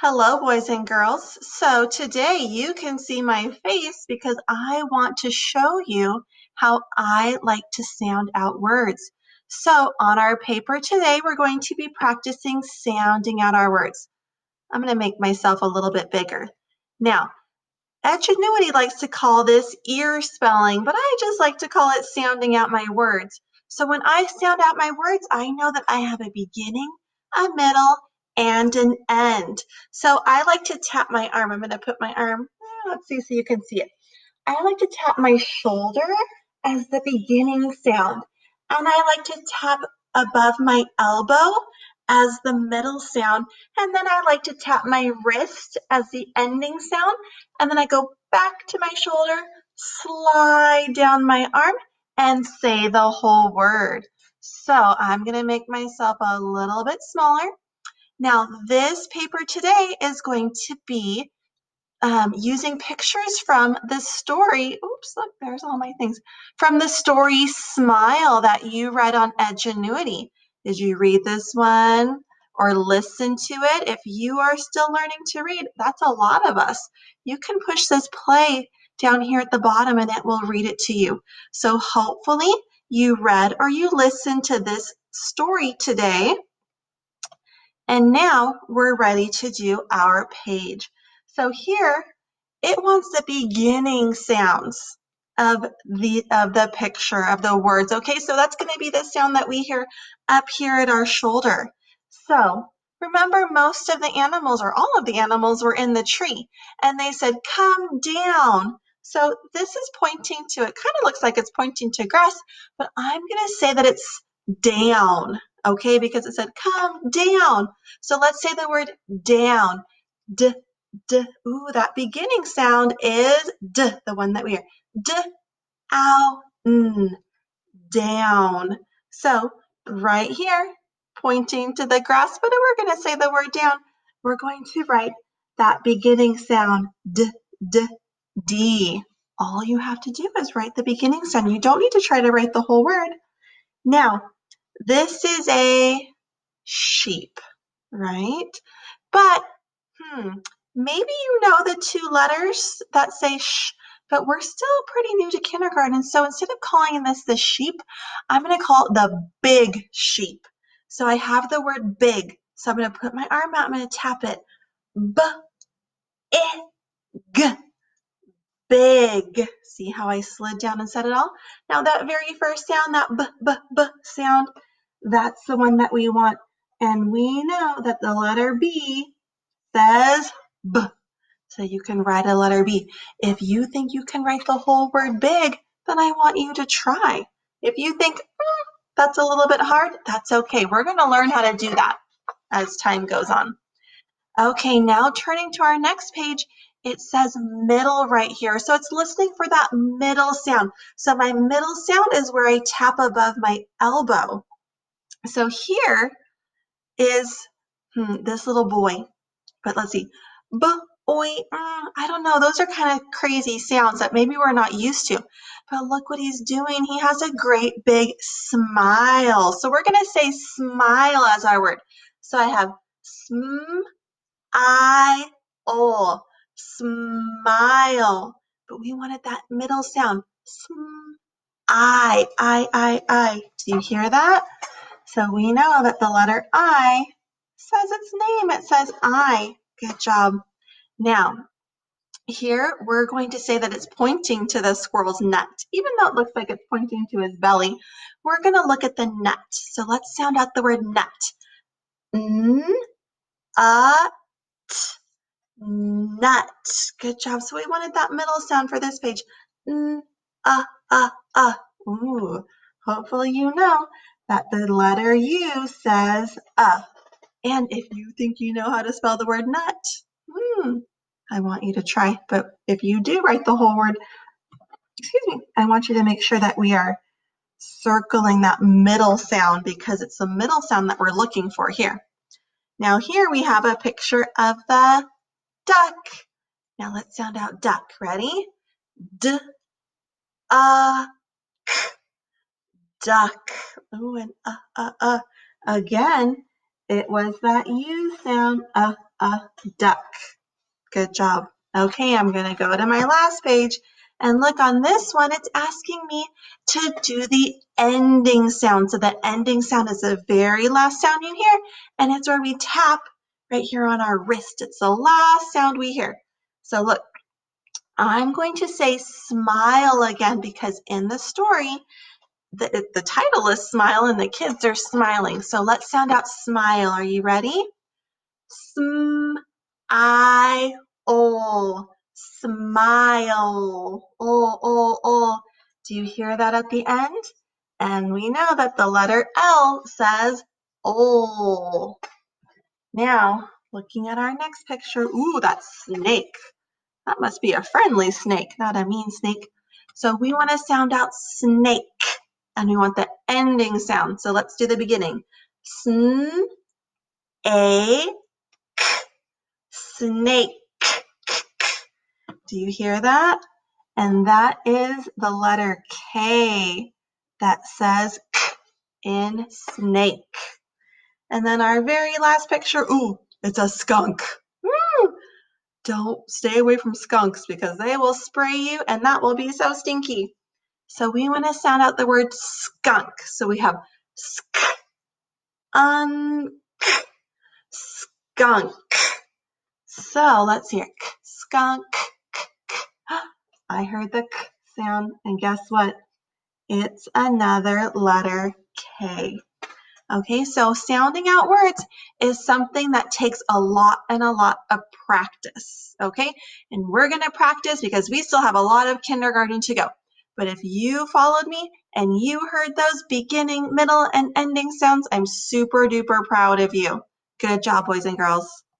Hello, boys and girls. So today you can see my face because I want to show you how I like to sound out words. So on our paper today, we're going to be practicing sounding out our words. I'm going to make myself a little bit bigger. Now, Edgenuity likes to call this ear spelling, but I just like to call it sounding out my words. So when I sound out my words, I know that I have a beginning, a middle, and an end. So I like to tap my arm. I'm going to put my arm, let's see so you can see it. I like to tap my shoulder as the beginning sound. And I like to tap above my elbow as the middle sound. And then I like to tap my wrist as the ending sound. And then I go back to my shoulder, slide down my arm, and say the whole word. So I'm going to make myself a little bit smaller. Now, this paper today is going to be using pictures from the story. Oops, look, there's all my things. From the story Smile that you read on Edgenuity. Did you read this one or listen to it? If you are still learning to read, that's a lot of us. You can push this play down here at the bottom and it will read it to you. So hopefully you read or you listened to this story today. And now we're ready to do our page. So here it wants the beginning sounds of the picture of the words. Okay, so that's going to be the sound that we hear up here at our shoulder. So remember, most of the animals or all of the animals were in the tree and they said, come down. So this is pointing to, it kind of looks like it's pointing to grass, but I'm going to say that it's down. Okay, because it said come down. So let's say the word down. D, d. Ooh, that beginning sound is d, the one that we hear. D, ow, n, down. So right here, pointing to the grass, but we're going to say the word down. We're going to write that beginning sound, d, d, d. All you have to do is write the beginning sound. You don't need to try to write the whole word. Now, this is a sheep, right? But maybe you know the two letters that say sh, but we're still pretty new to kindergarten. So instead of calling this the sheep, I'm going to call it the big sheep. So I have the word big. So I'm going to put my arm out. I'm going to tap it. B, I, g, big. See how I slid down and said it all? Now that very first sound, that b, b, b sound, that's the one that we want. And we know that the letter B says B. So you can write a letter B. If you think you can write the whole word big, then I want you to try. If you think that's a little bit hard, that's okay. We're going to learn how to do that as time goes on. Okay, now turning to our next page, it says middle right here. So it's listening for that middle sound. So my middle sound is where I tap above my elbow. So here is this little boy. But let's see. Boy, I don't know. Those are kind of crazy sounds that maybe we're not used to. But look what he's doing. He has a great big smile. So we're going to say smile as our word. So I have smile. But we wanted that middle sound. I. Do you hear that? So we know that the letter I says its name. It says I. Good job. Now, here we're going to say that it's pointing to the squirrel's nut. Even though it looks like it's pointing to his belly, we're going to look at the nut. So let's sound out the word nut. N, a, t, nut. Good job. So we wanted that middle sound for this page. N, a. Ooh, hopefully you know that the letter U says And if you think you know how to spell the word nut, I want you to try. But if you do write the whole word, I want you to make sure that we are circling that middle sound because it's the middle sound that we're looking for here. Now here we have a picture of the duck. Now let's sound out duck. Ready? D, k, duck. Ooh, and Again, It was that U sound, duck. Good job. Okay, I'm going to go to my last page and look on this one. It's asking me to do the ending sound. So the ending sound is the very last sound you hear, and it's where we tap right here on our wrist. It's the last sound we hear. So look, I'm going to say smile again because in the story, the title is Smile and the kids are smiling. So let's sound out smile. Are you ready? I-O, smile. O. Do you hear that at the end? And we know that the letter L says O. Now, looking at our next picture, ooh, that's snake. That must be a friendly snake, not a mean snake. So we want to sound out snake, and we want the ending sound. So let's do the beginning. Sn, a, snake. Do you hear that? And that is the letter K that says K in snake. And then our very last picture, ooh, it's a skunk. Woo! Don't stay away from skunks because they will spray you and that will be so stinky. So we want to sound out the word skunk. So we have sk, skunk. So let's hear skunk. I heard the k sound, and guess what? It's another letter K. Okay, so sounding out words is something that takes a lot of practice. Okay, and we're going to practice because we still have a lot of kindergarten to go. But if you followed me and you heard those beginning, middle, and ending sounds, I'm super duper proud of you. Good job, boys and girls.